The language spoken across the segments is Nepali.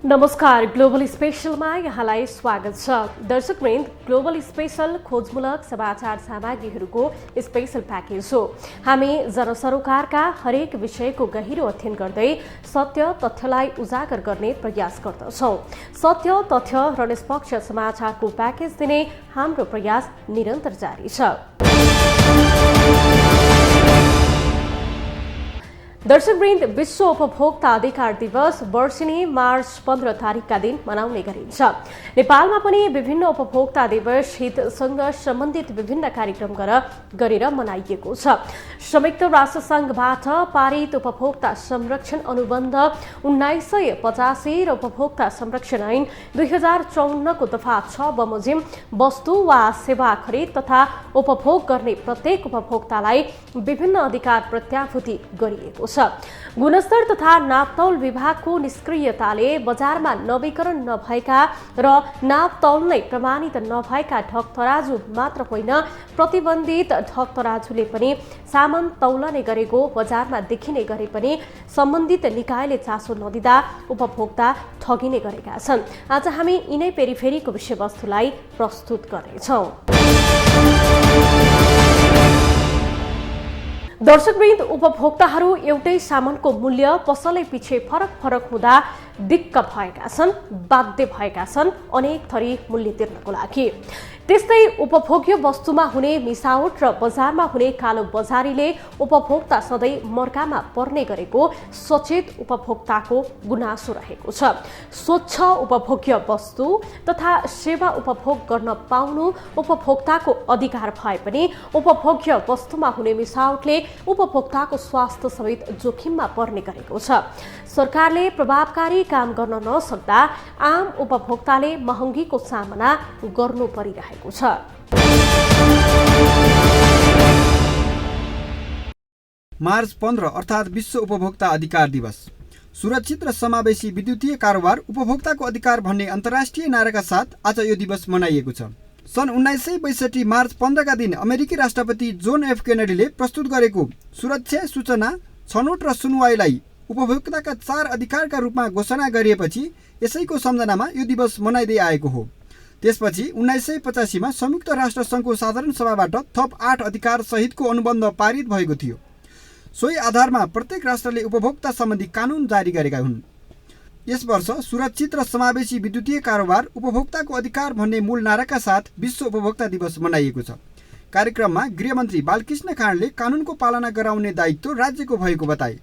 नमस्कार, ग्लोबल स्पेशलमा यहाँलाई स्वागत छ। दर्शकवृन्द, ग्लोबल स्पेशल खोजमूलक समाचार सामग्रीहरूको स्पेशल प्याकेज हो। हामी जनसरोकारका हरेक विषयको गहिरो अध्ययन गर्दै सत्य तथ्यलाई उजागर गर्ने प्रयास गर्दछौँ। सत्य तथ्य र निष्पक्ष समाचारको प्याकेज दिने हाम्रो प्रयास निरन्तर जारी छ। दर्शकवृन्द, विश्व उपभोक्ता अधिकार दिवस वर्षेनी मार्च 15 तारिकका दिन मनाउने गरिन्छ। नेपालमा पनि विभिन्न उपभोक्ता दिवस हितसँग सम्बन्धित विभिन्न कार्यक्रम गरेर मनाइएको छ। संयुक्त राष्ट्रसङ्घबाट पारित उपभोक्ता संरक्षण अनुबन्ध 1985 र उपभोक्ता संरक्षण ऐन 2054 को दफा 6 बमोजिम वस्तु वा सेवा खरिद तथा उपभोग गर्ने प्रत्येक उपभोक्तालाई विभिन्न अधिकार प्रत्याभूति गरिएको छ। गुणस्तर तथा नापतौल विभागको निष्क्रियताले बजारमा नवीकरण नभएका र नापतौल नै प्रमाणित नभएका ढक तराजु मात्र होइन, प्रतिबन्धित ढक तराजुले पनि सामान तौलने गरेको बजारमा देखिने गरे पनि सम्बन्धित निकायले चासो नदिँदा उपभोक्ता ठगिने गरेका छन्। आज हामी यिनै पेरिफेरीको विषयवस्तुलाई प्रस्तुत गर्नेछौँ। दर्शकवृन्द, उपभोक्ताहरू एउटै सामानको मूल्य पसलै पछि फरक हुँदा दिक्क भएका छन्, बाध्य भएका छन् अनेक थरी मूल्य तिर्नको लागि। त्यस्तै उपभोग्य वस्तुमा हुने मिसावट र बजारमा हुने कालो बजारीले उपभोक्ता सधैँ मर्कामा पर्ने गरेको सचेत उपभोक्ताको गुनासो रहेको छ। स्वच्छ उपभोग्य वस्तु तथा सेवा उपभोग गर्न पाउनु उपभोक्ताको अधिकार भए पनि उपभोग्य वस्तुमा हुने मिसावटले उपभोक्ताको स्वास्थ्य समेत जोखिममा पर्ने गरेको छ। सरकारले प्रभावकारी काम गर्न नसक्दा आम उपभोक्ताले महँगीको सामना गर्नु परिरहेको छ। मार्च 15 अर्थात् विश्व उपभोक्ता अधिकार दिवस। सुरक्षित र समावेशी विद्युतीय कारोबार उपभोक्ताको अधिकार भन्ने अन्तर्राष्ट्रिय नाराका साथ आज यो दिवस मनाइएको छ। सन् 1962 मार्च 15 का दिन अमेरिकी राष्ट्रपति जोन एफ केनेडीले प्रस्तुत गरेको सुरक्षा, सूचना, छनौट र सुनवाईलाई उपभोक्ताका 4 अधिकारका रूपमा घोषणा गरिएपछि यसैको सम्झनामा यो दिवस मनाइँदै आएको हो। त्यसपछि 1985 मा संयुक्त राष्ट्र सङ्घको साधारण सभाबाट थप 8 अधिकार सहितको अनुबन्ध पारित भएको थियो। सोही आधारमा प्रत्येक राष्ट्रले उपभोक्ता सम्बन्धी कानुन जारी गरेका हुन्। यस वर्ष सुरक्षित र समावेशी विद्युतीय कारोबार उपभोक्ताको अधिकार भन्ने मूल नाराका साथ विश्व उपभोक्ता दिवस मनाइएको छ। कार्यक्रममा गृहमन्त्री बालकृष्ण खाँडले कानुनको पालना गराउने दायित्व राज्यको भएको बताए।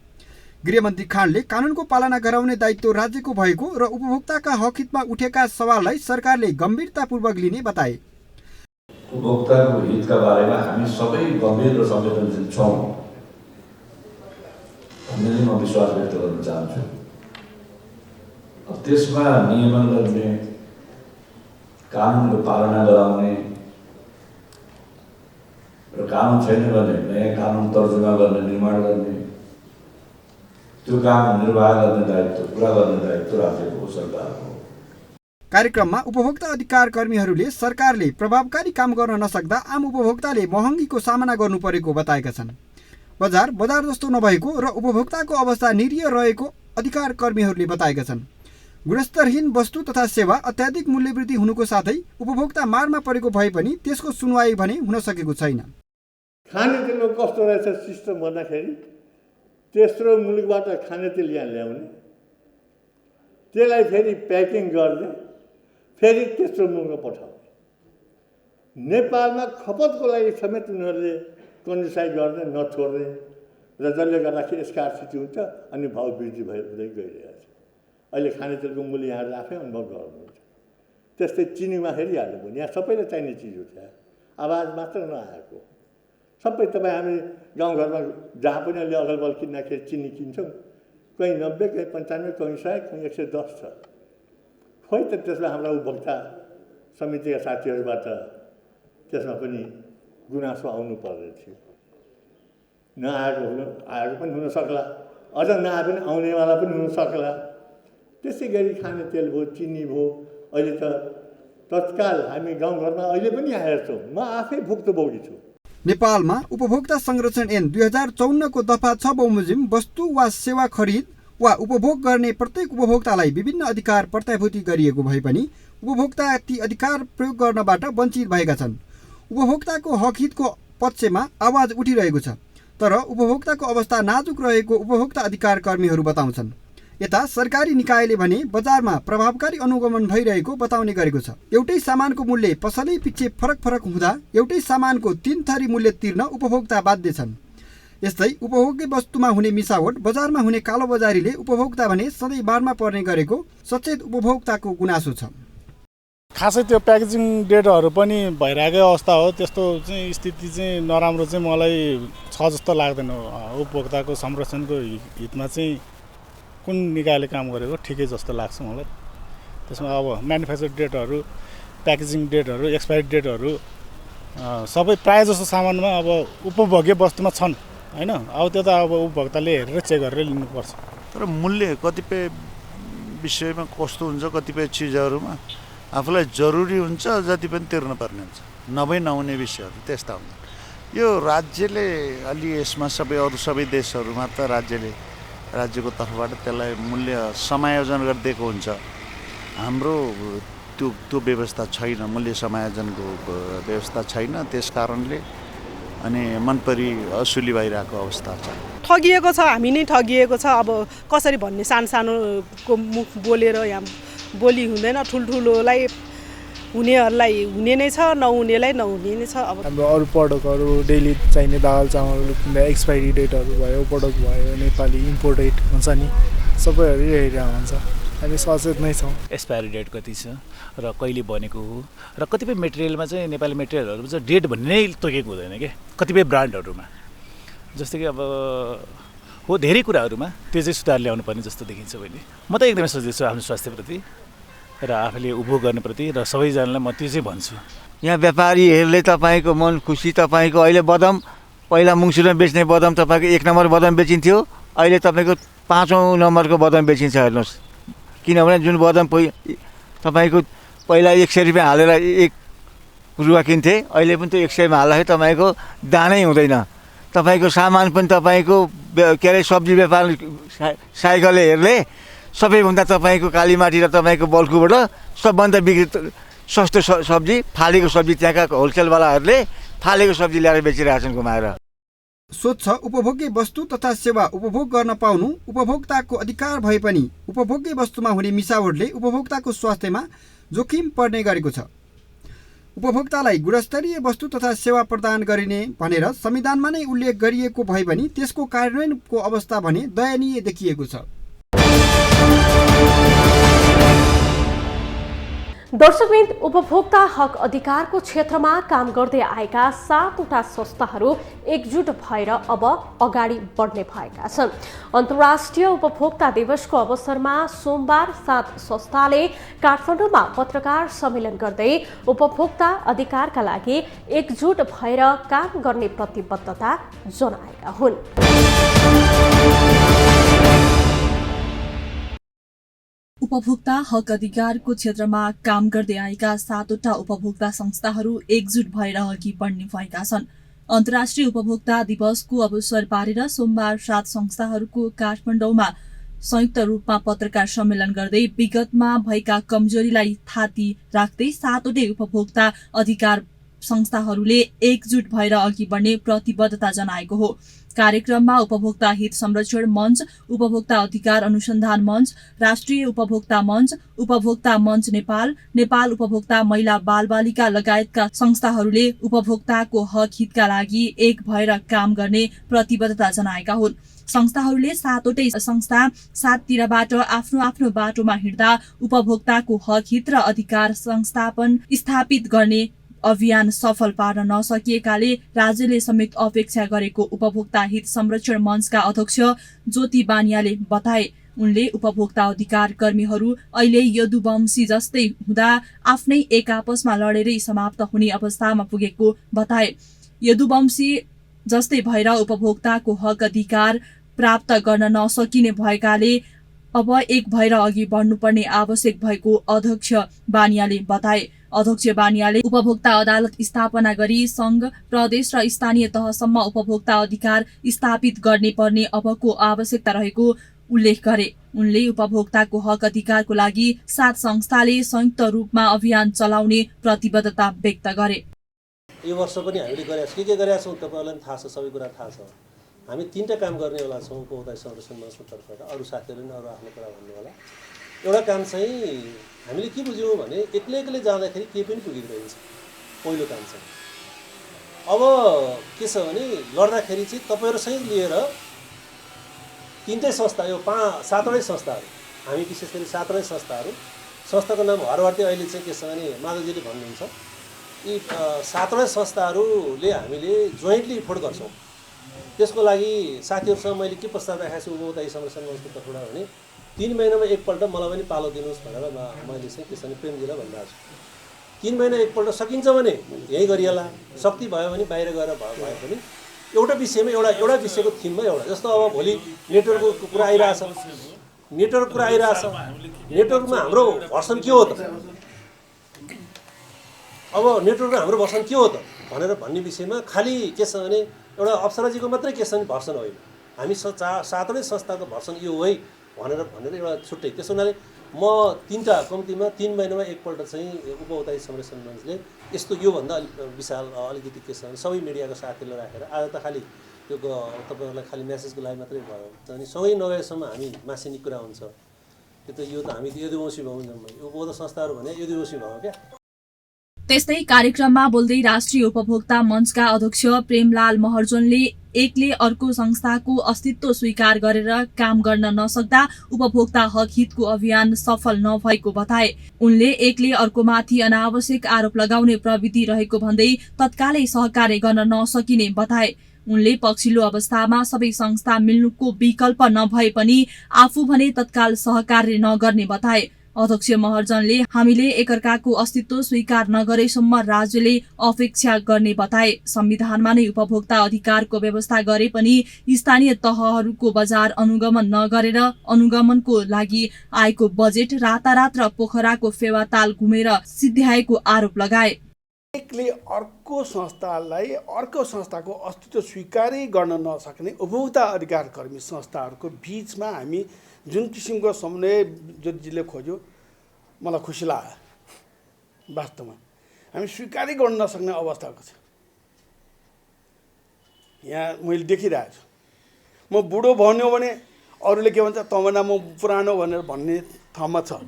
गृहमन्त्री खाँडले कानुनको पालना गराउने दायित्व राज्यको भएको र उपभोक्ताका हक हितमा उठेका सवाललाई सरकारले गम्भीरतापूर्वक लिने बताए। उपभोक्ताको हितका बारेमा हामी सबै गम्भीर र संवेदनशील छौँ भन्ने म विश्वास व्यक्त गर्न चाहन्छु। त्यसमा नियमन गर्ने, कानुनको पालना गराउने र कानुन छैन भने नयाँ कानुन तर्जुमा गर्ने, निर्माण गर्ने, त्यो काम निर्वाह गर्ने दायित्व, पुरा गर्ने दायित्व राज्यको, सरकारको। कार्यक्रममा उपभोक्ता अधिकार कर्मीहरूले सरकारले प्रभावकारी काम गर्न नसक्दा आम उपभोक्ताले महँगीको सामना गर्नु परेको बताएका छन्। बजार जस्तो नभएको र उपभोक्ताको अवस्था निरीह रहेको अधिकार कर्मीहरूले बताएका छन्। गुणस्तरहीन वस्तु तथा सेवा अत्याधिक मूल्यवृद्धि हुनुको साथै उपभोक्ता मारमा परेको भए पनि त्यसको सुनवाई भने हुन सकेको छैन। खानेतेलको कस्तो रहेछ सिस्टम भन्दाखेरि तेस्रो मुलुकबाट खानेतेल यहाँ ल्याउने, त्यसलाई फेरि प्याकिङ गर्ने, फेरि तेस्रो मुलुकमा पठाउने। नेपालमा खपतको लागि समेत उनीहरूले कन्जुसाइ गर्ने, नछोड्ने र जसले गर्दाखेरि स्कार्सिटी हुन्छ अनि भाउ वृद्धि हुँदै गइरहेको छ। अहिले खानेतेलको मूल्य यहाँले आफै अनुभव गर्नुहुन्छ। त्यस्तै चिनीमा हेरिहाल्नु पनि यहाँ सबैले चाहिने चिज हो। त्यहाँ आवाज मात्र नआएको सबै तपाईँ हामी गाउँघरमा जहाँ पनि अहिले अगल बगल किन्दाखेरि चिनी किन्छौँ, कहीँ 90, कहीँ 95, कहीँ 100, कहीँ 110 छ। खोइ त त्यसमा हाम्रा उपभोक्ता समितिका साथीहरूबाट त्यसमा पनि गुनासो आउनु पर्ने थियो। आएको पनि हुन सक्ला, अझ नआए पनि आउनेवाला पनि हुन सक्ला। त्यसै गरी खाने तेल भयो, चिनी भयो, अहिले त तत्काल हामी गाउँघरमा अहिले पनि हेर्छौँ। म आफै भुक्तभोगी छु। नेपालमा उपभोक्ता संरक्षण ऐन 2054 को दफा 6 बमोजिम वस्तु वा सेवा खरिद वा उपभोग गर्ने प्रत्येक उपभोक्तालाई विभिन्न अधिकार प्रत्याभूति गरिएको भए पनि उपभोक्ता ती अधिकार प्रयोग गर्नबाट वञ्चित भएका छन्। उपभोक्ताको हक हितको पक्षमा आवाज उठिरहेको छ, तर उपभोक्ताको अवस्था नाजुक रहेको उपभोक्ता अधिकार कर्मीहरू बताउँछन्। यता सरकारी निकायले भने बजारमा प्रभावकारी अनुगमन भइरहेको बताउने गरेको छ। एउटै सामानको मूल्य पसलै पछि फरक फरक हुँदा एउटै सामानको 3 थरी मूल्य तिर्न उपभोक्ता बाध्य छन्। यस्तै उपभोग्य वस्तुमा हुने मिसावट, बजारमा हुने कालोबजारीले उपभोक्ता भने सधैँ बारमा पर्ने गरेको सचेत उपभोक्ताको गुनासो छ। खासै त्यो प्याकेजिङ डेटहरू पनि भइरहेकै अवस्था हो। त्यस्तो चाहिँ स्थिति चाहिँ नराम्रो चाहिँ मलाई छ जस्तो लाग्दैन। उपभोक्ताको संरक्षणको हितमा चाहिँ कुन निकायले काम गरेको ठिकै जस्तो लाग्छ मलाई। त्यसमा अब म्यानुफ्याक्चर डेटहरू, प्याकेजिङ डेटहरू, एक्सपायरी डेटहरू सबै प्रायः जस्तो सामानमा अब उपभोग्य वस्तुमा छन् हैन। अब त्यो त अब उपभोक्ताले हेरेर चेक गरेर लिनुपर्छ। तर मूल्य कतिपय विषयमा कस्तो हुन्छ, कतिपय चिजहरूमा आफूलाई जरुरी हुन्छ जति पनि तिर्नुपर्ने हुन्छ, नभई नहुने विषयहरू त्यस्ता हुन्छन्। यो राज्यले अलि यसमा अरू सबै देशहरूमा त राज्यको तर्फबाट त्यसलाई मूल्य समायोजन गरिदिएको हुन्छ। हाम्रो त्यो व्यवस्था छैन, मूल्य समायोजनको व्यवस्था छैन। त्यस कारणले अनि मनपरी असुली भइरहेको अवस्था छ। ठगिएको छ, हामी नै ठगिएको छ। अब कसरी भन्ने, सानोको मुख बोलेर यहाँ बोली हुँदैन। ठुल्ठुलोलाई हुनेहरूलाई हुने नै छ, नहुनेलाई नहुने नै छ। अब हाम्रो अरू प्रडक्टहरू डेली चाहिने दाल चामल किन्दा एक्सपायरी डेटहरू भयो, प्रडक्ट भयो, नेपाली इम्पोर्टेड हुन्छ नि, सबैहरू हेरिरहेको हुन्छ। हामी सचेत नै छौँ। एक्सपायरी डेट कति छ र कहिले बनेको हो, र कतिपय मेटेरियलमा चाहिँ नेपाली मेटेरियलहरू चाहिँ डेट भन्ने नै तोकेको हुँदैन क्या कतिपय ब्रान्डहरूमा। जस्तै कि अब हो धेरै कुराहरूमा त्यो चाहिँ सुधार ल्याउनु पर्ने जस्तो देखिन्छ मैले। म त एकदमै सचेत छु आफ्नो स्वास्थ्यप्रति र आफूले उपभोग गर्नेप्रति, र सबैजनालाई म त्यो चाहिँ भन्छु। यहाँ व्यापारीहरूले तपाईँको मन खुसी, तपाईँको अहिले बदाम पहिला मुङसुरमा बेच्ने बदाम तपाईँको 1 नम्बर बदाम बेचिन्थ्यो, अहिले तपाईँको 5औं नम्बरको बदाम बेचिन्छ। हेर्नुहोस्, किनभने जुन बदाम तपाईँको पहिला 100 रुपियाँ हालेर 1 रुवा किन्थे, अहिले पनि त्यो 100 मा हाल्दाखेरि तपाईँको दानै हुँदैन। तपाईँको सामान पनि तपाईँको के अरे सब्जी व्यापार साइकलहरूले सबैभन्दा तपाईँको कालीमाटी र तपाईँको बल्कुबाट सबभन्दा बिक्री सस्तो सब्जी, फालेको सब्जी त्यहाँका होलसेलवालाहरूले फालेको सब्जी ल्याएर बेचिरहेछन् घुमाएर। सोच छ, उपभोग्य वस्तु तथा सेवा उपभोग गर्न पाउनु उपभोक्ताको अधिकार भए पनि उपभोग्य वस्तुमा हुने मिसावटले उपभोक्ताको स्वास्थ्यमा जोखिम पर्ने गरेको छ। उपभोक्तालाई गुणस्तरीय वस्तु तथा सेवा प्रदान गरिने भनेर संविधानमा नै उल्लेख गरिएको भए पनि त्यसको कार्यान्वयनको अवस्था भने दयनीय देखिएको छ। दर्शकवृन्द, उपभोक्ता हक अधिकारको क्षेत्रमा काम गर्दै आएका 7वटा संस्थाहरू एकजुट भएर अब अगाडि बढ्ने भएका छन्। अन्तर्राष्ट्रिय उपभोक्ता दिवसको अवसरमा सोमबार 7 संस्थाले काठमाडौँमा पत्रकार सम्मेलन गर्दै उपभोक्ता अधिकारका लागि एकजुट भएर काम गर्ने प्रतिबद्धता जनाएका हुन्। उपभोक्ता हक अधिकारको क्षेत्रमा काम गर्दै आएका 7वटा उपभोक्ता संस्थाहरू एकजुट भएर अघि बढ्ने भएका छन्। अन्तर्राष्ट्रिय उपभोक्ता दिवसको अवसर पारेर सोमबार 7 संस्थाहरूको काठमाडौँमा संयुक्त रूपमा पत्रकार सम्मेलन गर्दै विगतमा भएका कमजोरीलाई थाती राख्दै 7वटै उपभोक्ता अधिकार संस्थाहरूले एकजुट भएर अघि बढ्ने प्रतिबद्धता जनाएको हो। कार्यक्रममा उपभोक्ता हित संरक्षण मञ्च, उपभोक्ता अधिकार अनुसन्धान मञ्च, राष्ट्रिय उपभोक्ता मञ्च, उपभोक्ता मञ्च नेपाल, नेपाल उपभोक्ता महिला बालबालिका लगायतका संस्थाहरूले उपभोक्ताको हक हितका लागि एक भएर काम गर्ने प्रतिबद्धता जनाएका हुन्। संस्थाहरूले 7वटै संस्था 7 तिरबाट आफ्नो आफ्नो बाटोमा हिँड्दा उपभोक्ताको हक हित र अधिकार संस्थापन स्थापित गर्ने अभियान सफल पार्न नसकिएकाले राज्यले समेत अपेक्षा गरेको उपभोक्ता हित संरक्षण मञ्चका अध्यक्ष ज्योति बानियाले बताए। उनले उपभोक्ता अधिकार कर्मीहरू अहिले यदुवंशी जस्तै हुँदा आफ्नै एक आपसमा लडेरै समाप्त हुने अवस्थामा पुगेको बताए। यदुवंशी जस्तै भएर उपभोक्ताको हक अधिकार प्राप्त गर्न नसकिने भएकाले अब एक भएर अघि बढ्नुपर्ने आवश्यक भएको अध्यक्ष बानियाले बताए। अध्यक्ष बानियाले उपभोक्ता अदालत स्थापना गरी संघ, प्रदेश र स्थानीय तहसम्म उपभोक्ता अधिकार स्थापित गर्ने पर्ने अबको आवश्यकता रहेको उल्लेख गरे। उनले उपभोक्ताको हक अधिकारको लागि 7 संस्थाले संयुक्त रूपमा अभियान चलाउने प्रतिबद्धता व्यक्त गरे। यो वर्ष पनि हामीले गरेका छौँ, के गरेका छौँ तपाईँहरूलाई पनि थाहा छ, सबै कुरा थाहा छ। हामी 3टा काम गर्नेवाला छौँ उपभोक्ता संरक्षण मञ्चको तर्फबाट। अरू साथीहरूले पनि अरू आफ्नो कुरा भन्नु होला। एउटा काम चाहिँ हामीले के बुझ्यौँ भने एक्लै जाँदाखेरि केही पनि पुगिँदैन। पहिलो काम चाहिँ अब के छ भने लड्दाखेरि चाहिँ तपाईँहरूसँग लिएर 3टै संस्था, यो 7वटै संस्थाहरू, हामी विशेष गरी 7वटै संस्थाको नाम हरवर्ती अहिले चाहिँ के छ भने माधवजीले भन्नुहुन्छ, यी 7वटै संस्थाहरूले हामीले जोइन्टली इफोर्ट गर्छौँ। त्यसको लागि साथीहरूसँग मैले के प्रस्ताव राखेको छु उपभोक्ता संरक्षण मञ्चको तर्फबाट भने 3 महिनामा एकपल्ट मलाई पनि पालो दिनुहोस् भनेर मैले चाहिँ के छ भने प्रेमजीलाई भनिरहेको छु। 3 महिना एकपल्ट सकिन्छ भने यहीँ गरिएला, शक्ति भयो भने बाहिर गएर भए पनि एउटा विषयमा एउटा विषयको थिममा एउटा, जस्तो अब भोलि नेटवर्कको कुरा आइरहेछ, नेटवर्कमा हाम्रो भर्सन के हो त, अब नेटवर्कमा हाम्रो भर्सन के हो त भन्ने विषयमा खालि के छ भने एउटा अप्सराजीको मात्रै के छ भने भर्सन होइन, हामी 7वटै संस्थाको भर्सन यो हो है भनेर एउटा छुट्टै। त्यसो हुनाले म 3टा कम्तीमा 3 महिनामा एकपल्ट चाहिँ उपभोक्ता संरक्षण मञ्चले यस्तो योभन्दा विशाल अलिकति के छ भने सबै मिडियाको साथीहरूलाई राखेर, आज त खालि त्यो तपाईँहरूलाई खालि म्यासेजको लागि मात्रै भयो अनि सँगै नगएसम्म हामी मासिने कुरा हुन्छ। यो त हामी यदुवंशी भयौँ जम्मै, उपभोक्ता संस्थाहरू भने यदुवंशी भयौँ क्या। त्यस्तै कार्यक्रममा बोल्दै राष्ट्रिय उपभोक्ता मञ्चका अध्यक्ष प्रेमलाल महर्जनले एकले अर्को संस्थाको अस्तित्व स्वीकार गरेर काम गर्न नसक्दा उपभोक्ता हक हितको अभियान सफल नभएको बताए। उनले एकले अर्कोमाथि अनावश्यक आरोप लगाउने प्रवृत्ति रहेको भन्दै तत्कालै सहकार्य गर्न नसकिने बताए। उनले पछिल्लो अवस्थामा सबै संस्था मिल्नुको विकल्प नभए पनि आफू भने तत्काल सहकार्य नगर्ने बताए। अध्यक्ष महर्जनले हामीले एकअर्काको अस्तित्व स्वीकार नगरेसम्म राज्यले अपेक्षा गर्ने बताए। संविधानमा नै उपभोक्ता अधिकारको व्यवस्था गरे पनि स्थानीय तहहरूको बजार अनुगमन नगरेर अनुगमनको लागि आएको बजेट रातारात र पोखराको फेवाताल घुमेर सिद्ध्याएको आरोप लगाए। एकले अर्को संस्थालाई अर्को संस्थाको अस्तित्व स्वीकारै गर्न नसक्ने उपभोक्ता अधिकार कर्मी संस्थाहरूको बीचमा हामी जुन किसिमको समन्वय ज्योतिजीले खोज्यो मलाई खुसी लाग्यो। वास्तवमा हामी स्वीकारै गर्न नसक्ने अवस्थाको छ। यहाँ मैले देखिरहेको छु, म बुढो भन्यो भने अरूले के भन्छ तँभन्दा म पुरानो भनेर भन्ने ठाउँमा छ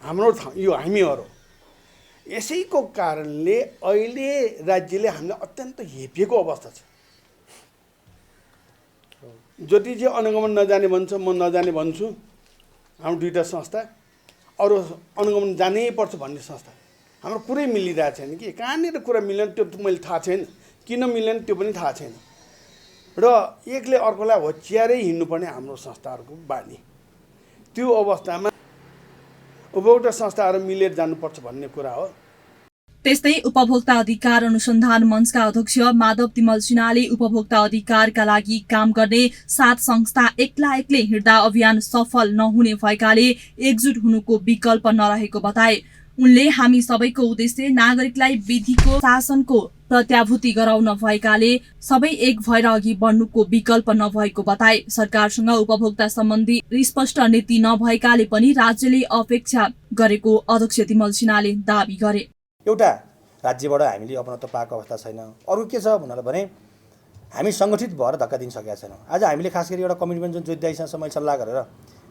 हाम्रो यो हामीहरू। यसैको कारणले अहिले राज्यले हामीलाई अत्यन्त हेपिएको अवस्था छ। ज्योतिजी अनुगमन नजाने भन्छ, म नजाने भन्छु। हाम्रो 2टा संस्था, अरू अनुगमन जानै पर्छ भन्ने संस्था, हाम्रो कुरै मिलिरहेको छैन कि कहाँनिर कुरा मिलेन त्यो मैले थाहा छैन, किन मिलेन त्यो पनि थाहा छैन। र एकले अर्कोलाई होच्यारै हिँड्नुपर्ने हाम्रो संस्थाहरूको बानी। त्यो अवस्थामा उपभोक्ता संस्थाहरू मिलेर जानुपर्छ भन्ने कुरा हो। त्यस्तै उपभोक्ता अधिकार अनुसन्धान मञ्चका अध्यक्ष माधव तिमल सिन्हाले उपभोक्ता अधिकारका लागि काम गर्ने 7 संस्था एक्लै हिँड्दा अभियान सफल नहुने भएकाले एकजुट हुनुको विकल्प नरहेको बताए। उनले हामी सबैको उद्देश्य नागरिकलाई विधिको शासनको प्रत्याभूति गराउन भएकाले सबै एक भएर अघि बढ्नुको विकल्प नभएको बताए। सरकारसँग उपभोक्ता सम्बन्धी स्पष्ट नीति नभएकाले पनि राज्यले अपेक्षा गरेको अध्यक्ष तिमल सिन्हाले दावी गरे। एउटा राज्यबाट हामीले अपनत्व पाएको अवस्था छैन। अरू के छ भने हामी सङ्गठित भएर धक्का दिन सकेका छैनौँ। आज हामीले खास गरी एउटा कमिटमेन्ट जुन ज्योतिदाईसँग मैले सल्लाह गरेर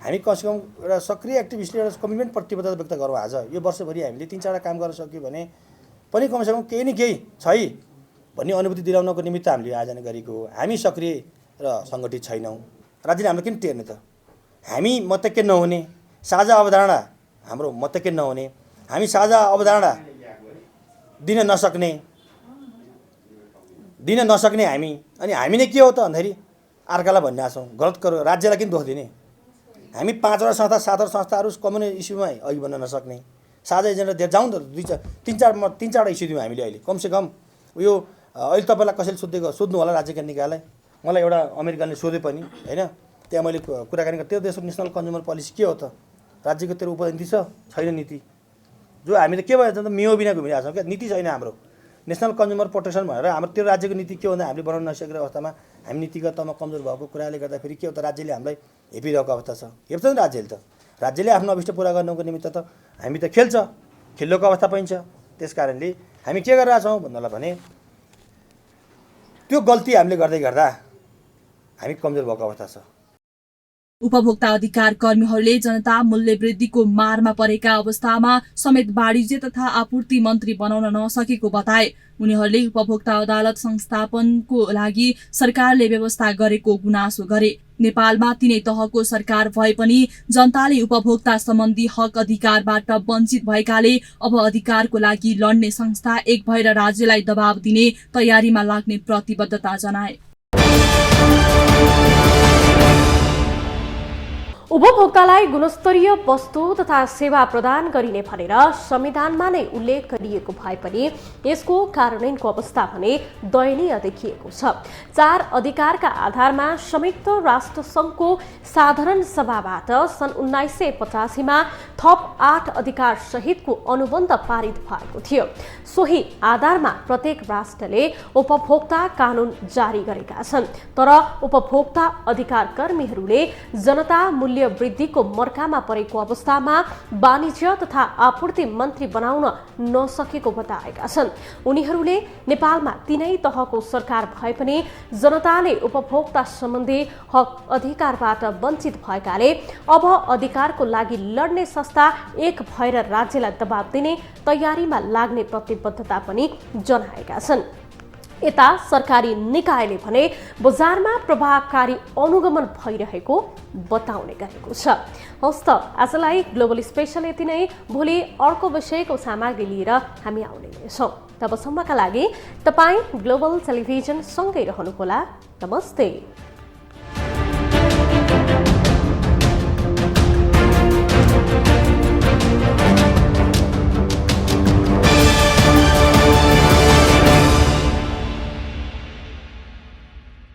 हामी कमसेकम एउटा सक्रिय एक्टिभिस्टले एउटा कमिटमेन्ट प्रतिबद्धता व्यक्त गरौँ। आज यो वर्षभरि हामीले 3-4 काम गर्न सक्यो भने पनि कमसेकम केही न केही छै भन्ने अनुभूति दिलाउनको निमित्त हामीले आयोजना गरेको हो। हामी सक्रिय र सङ्गठित छैनौँ। राज्यले हाम्रो किन टेर्ने त? हामी मतैक्य नहुने, साझा अवधारणा हाम्रो मतैक्य नहुने, हामी साझा अवधारणा दिन नसक्ने हामी, अनि हामी नै के हो त भन्दाखेरि अर्कालाई भन्ने आछौँ, गलत करो राज्यलाई किन दोष दिने? हामी 5वटा संस्था 7वटा संस्थाहरू कम्युनिस्ट इस्युमा अघि बढ्न नसक्ने, साझा एजेन्डा दिएर जाउँ त। 3-4 इस्यु दिउँ हामीले अहिले कमसेकम। यो अहिले तपाईँलाई कसैले सोध्नु होला राज्यका निकायलाई, मलाई एउटा अमेरिकनले सोधे पनि होइन, त्यहाँ मैले कुराकानी गरेँ, त्यो देशको नेसनल कन्ज्युमर पोलिसी के हो त? राज्यको तेरो उपनीति छैन नीति। जो हामीले के भयो त मियो बिना घुमिरहेको छौँ क्या, नीति छैन हाम्रो। नेसनल कन्ज्युमर प्रोटेक्सन भनेर हाम्रो त्यो राज्यको नीति के हो भन्दा हामीले बनाउन नसकेको अवस्थामा हामी नीतिगत तहमा कमजोर भएको कुराले गर्दाखेरि के हो त राज्यले हामीलाई हेपिरहेको अवस्था छ। हेप्छ नि राज्यले त, राज्यले आफ्नो अभिष्ट पुरा गर्नको निमित्त त हामी त खेल्लोको अवस्था पनि छ। त्यस कारणले हामी के गरिरहेछौँ भन्नलाई भने त्यो गल्ती हामीले गर्दै गर्दा हामी कमजोर भएको अवस्था छ। उपभोक्ता अधिकार कर्मीहरूले जनता मूल्य वृद्धिको मारमा परेका अवस्थामा समेत वाणिज्य तथा आपूर्ति मन्त्री बनाउन नसकेको बताए। उनीहरूले उपभोक्ता अदालत संस्थापनको लागि सरकारले व्यवस्था गरेको गुनासो गरे। नेपालमा तीनै तहको सरकार भए पनि जनताले उपभोक्ता सम्बन्धी हक अधिकारबाट वञ्चित भएकाले अब अधिकारको लागि लड्ने संस्था एक भएर राज्यलाई दबाव दिने तयारीमा लाग्ने प्रतिबद्धता जनाए। उपभोक्तालाई गुणस्तरीय वस्तु तथा सेवा प्रदान गरिने भनेर संविधानमा नै उल्लेख गरिएको भए पनि यसको कार्यान्वयनको अवस्था भने दयनीय देखिएको छ। 4 अधिकारका आधारमा संयुक्त राष्ट्र संघको साधारण सभाबाट सन् 1985 मा थप 8 अधिकार सहितको अनुबन्ध पारित भएको थियो। सोही आधारमा प्रत्येक राष्ट्रले उपभोक्ता कानून जारी गरेका छन्। तर उपभोक्ता अधिकार कर्मीहरूले जनता मूल्य वृद्धिको मर्कामा परेको अवस्थामा वाणिज्य तथा आपूर्ति मन्त्री बनाउन नसकेको बताएका छन्। उनीहरूले नेपालमा तीनै तहको सरकार भए पनि जनताले उपभोक्ता सम्बन्धी हक अधिकारबाट वञ्चित भएकाले अब अधिकारको लागि लड्ने संस्था एक भएर राज्यलाई दबाब दिने तयारीमा लाग्ने प्रतिबद्धता पनि जनाएका छन्। यता सरकारी निकायले भने बजारमा प्रभावकारी अनुगमन भइरहेको बताउने गरेको छ। हस्त आजलाई ग्लोबल स्पेशल यति नै। भोलि अर्को विषयको सामग्री लिएर हामी आउने छौँ। तबसम्मका लागि तपाईँ ग्लोबल टेलिभिजन सँगै रहनुहोला। नमस्ते।